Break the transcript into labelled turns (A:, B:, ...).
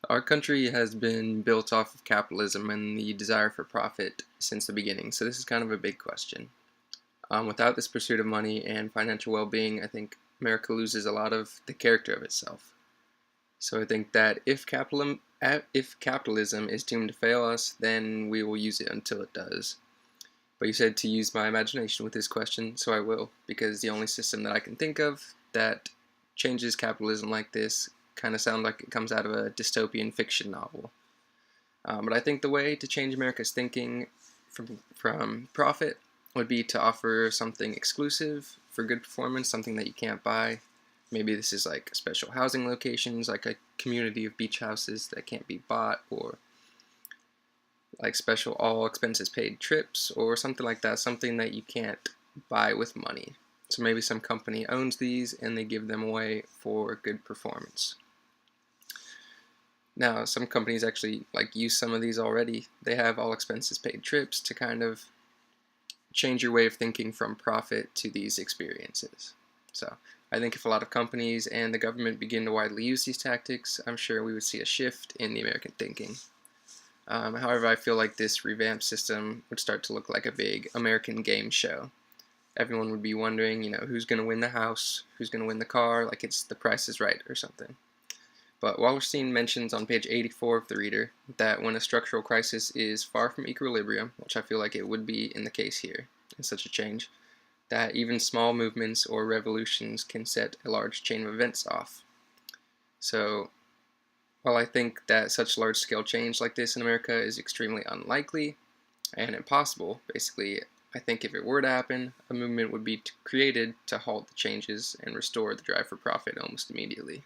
A: Our country has been built off of capitalism and the desire for profit since the beginning, so this is kind of a big question. Without this pursuit of money and financial well-being, I think America loses a lot of the character of itself. So I think that if capitalism is doomed to fail us, then we will use it until it does. But you said to use my imagination with this question, so I will, because the only system that I can think of that changes capitalism like this kind of sounds like it comes out of a dystopian fiction novel. But I think the way to change America's thinking from profit would be to offer something exclusive for good performance, something that you can't buy. Maybe this is like special housing locations, like a community of beach houses that can't be bought, or like special all expenses paid trips, or something like that, something that you can't buy with money. So maybe some company owns these and they give them away for good performance. Now, some companies actually like use some of these already. They have all expenses paid trips to kind of change your way of thinking from profit to these experiences. So I think if a lot of companies and the government begin to widely use these tactics, I'm sure we would see a shift in the American thinking. However, I feel like this revamped system would start to look like a big American game show. Everyone would be wondering, who's going to win the house, who's going to win the car, like it's The Price is Right or something. But Wallerstein mentions on page 84 of the Reader that when a structural crisis is far from equilibrium, which I feel like it would be in the case here, in such a change, that even small movements or revolutions can set a large chain of events off. So, while I think that such large-scale change like this in America is extremely unlikely and impossible, basically, I think if it were to happen, a movement would be created to halt the changes and restore the drive for profit almost immediately.